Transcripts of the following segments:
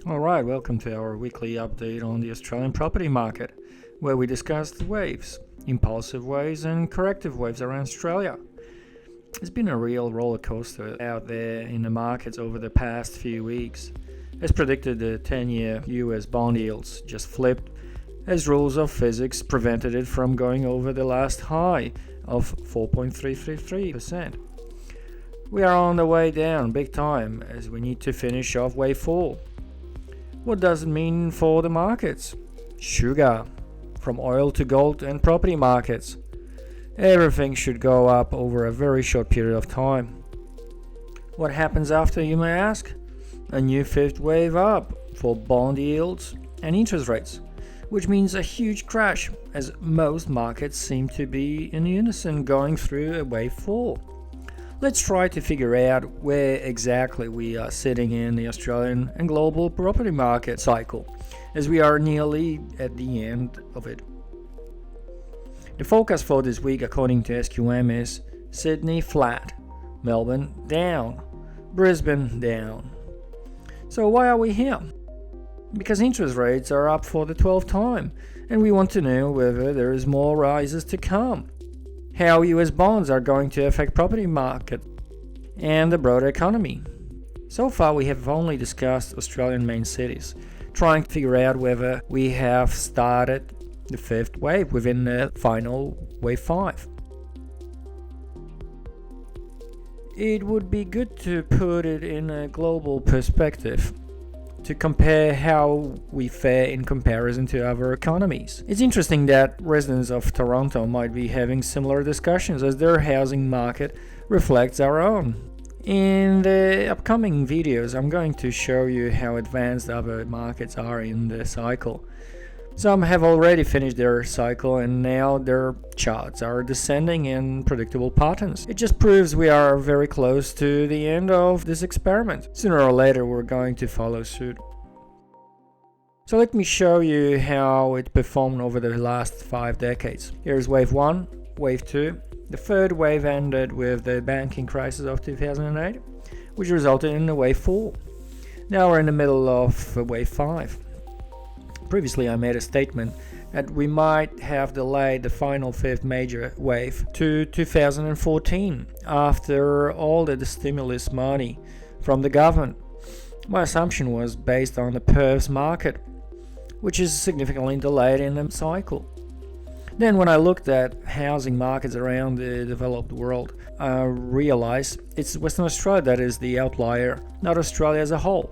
Alright, welcome to our weekly update on the Australian property market, where we discuss the waves, impulsive waves and corrective waves around Australia. It's been a real roller coaster out there in the markets over the past few weeks. As predicted, the 10-year US bond yields just flipped as rules of physics prevented it from going over the last high of 4.333%. We are on the way down big time as we need to finish off wave 4. What does it mean for the markets? Sugar, from oil to gold and property markets. Everything should go up over a very short period of time. What happens after, you may ask? A new fifth wave up for bond yields and interest rates, which means a huge crash as most markets seem to be in unison going through a wave 4. Let's try to figure out where exactly we are sitting in the Australian and global property market cycle, as we are nearly at the end of it. The forecast for this week according to SQM is Sydney flat, Melbourne down, Brisbane down. So why are we here? Because interest rates are up for the 12th time, and we want to know whether there is more rises to come. How US bonds are going to affect property market and the broader economy. So far we have only discussed Australian main cities, trying to figure out whether we have started the fifth wave within the final wave 5. It would be good to put it in a global perspective, to compare how we fare in comparison to other economies. It's interesting that residents of Toronto might be having similar discussions as their housing market reflects our own. In the upcoming videos, I'm going to show you how advanced other markets are in the cycle. Some have already finished their cycle and now their charts are descending in predictable patterns. It just proves we are very close to the end of this experiment. Sooner or later we're going to follow suit. So let me show you how it performed over the last 5 decades. Here's wave 1, wave 2. The third wave ended with the banking crisis of 2008, which resulted in a wave 4. Now we're in the middle of wave 5. Previously I made a statement that we might have delayed the final fifth major wave to 2014 after all the stimulus money from the government. My assumption was based on the Perth's market, which is significantly delayed in the cycle. Then when I looked at housing markets around the developed world, I realized it's Western Australia that is the outlier, not Australia as a whole.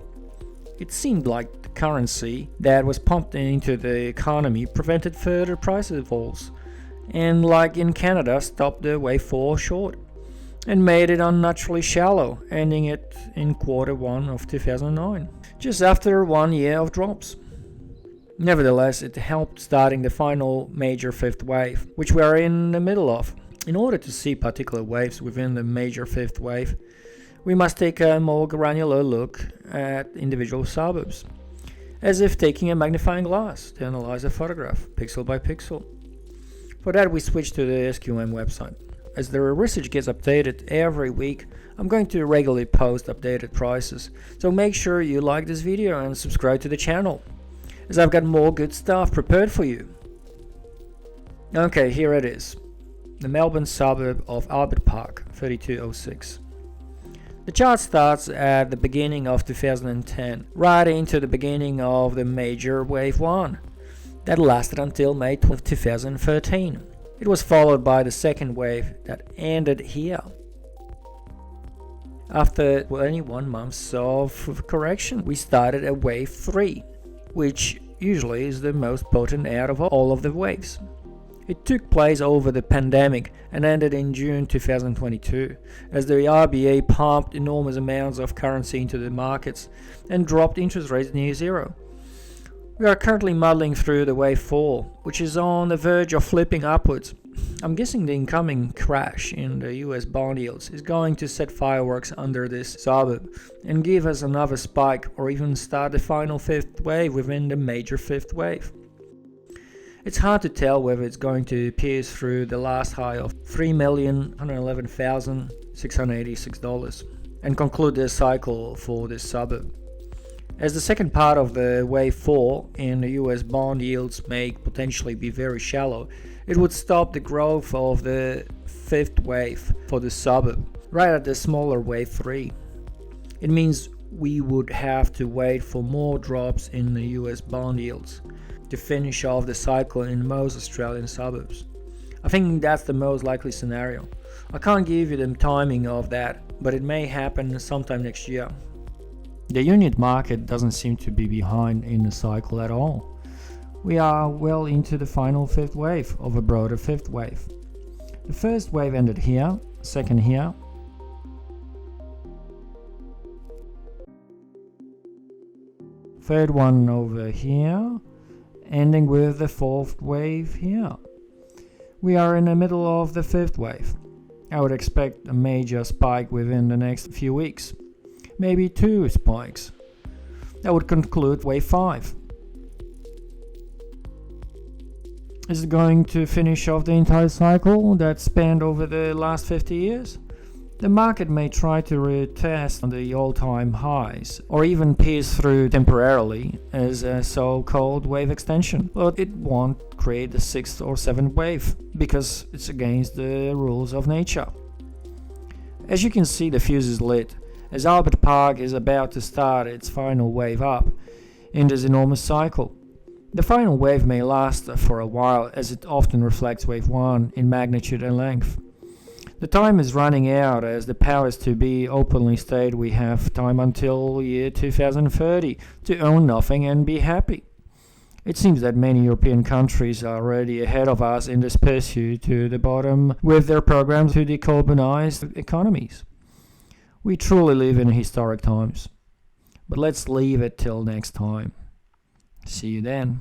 It seemed like the currency that was pumped into the economy prevented further price falls, and like in Canada, stopped the wave 4 short, and made it unnaturally shallow, ending it in Q1 of 2009, just after 1 year of drops. Nevertheless, it helped starting the final major fifth wave, which we are in the middle of. In order to see particular waves within the major fifth wave, we must take a more granular look at individual suburbs, as if taking a magnifying glass to analyze a photograph, pixel by pixel. For that we switch to the SQM website. As the research gets updated every week, I'm going to regularly post updated prices, so make sure you like this video and subscribe to the channel, as I've got more good stuff prepared for you. Okay, here it is. The Melbourne suburb of Albert Park, 3206. The chart starts at the beginning of 2010, right into the beginning of the major wave 1, that lasted until May 12, 2013. It was followed by the second wave that ended here. After 21 months of correction, we started a wave 3, which usually is the most potent out of all of the waves. It took place over the pandemic and ended in June 2022, as the RBA pumped enormous amounts of currency into the markets and dropped interest rates near zero. We are currently muddling through the wave 4, which is on the verge of flipping upwards. I'm guessing the incoming crash in the US bond yields is going to set fireworks under this suburb and give us another spike or even start the final fifth wave within the major fifth wave. It's hard to tell whether it's going to pierce through the last high of $3,111,686 and conclude the cycle for this suburb. As the second part of the wave 4 and the US bond yields may potentially be very shallow, it would stop the growth of the fifth wave for the suburb, right at the smaller wave 3. It means we would have to wait for more drops in the US bond yields to finish off the cycle in most Australian suburbs. I think that's the most likely scenario. I can't give you the timing of that, but it may happen sometime next year. The unit market doesn't seem to be behind in the cycle at all. We are well into the final fifth wave of a broader fifth wave. The first wave ended here, second here. Third one over here, ending with the fourth wave here. We are in the middle of the fifth wave. I would expect a major spike within the next few weeks. Maybe 2 spikes. That would conclude wave 5. Is it going to finish off the entire cycle that spanned over the last 50 years? The market may try to retest the all-time highs, or even pierce through temporarily as a so-called wave extension, but it won't create a 6th or 7th wave, because it's against the rules of nature. As you can see, the fuse is lit, as Albert Park is about to start its final wave up in this enormous cycle. The final wave may last for a while, as it often reflects wave 1 in magnitude and length. The time is running out, as the powers to be openly state we have time until year 2030 to own nothing and be happy. It seems that many European countries are already ahead of us in this pursuit to the bottom with their programs to decarbonize economies. We truly live in historic times. But let's leave it till next time. See you then.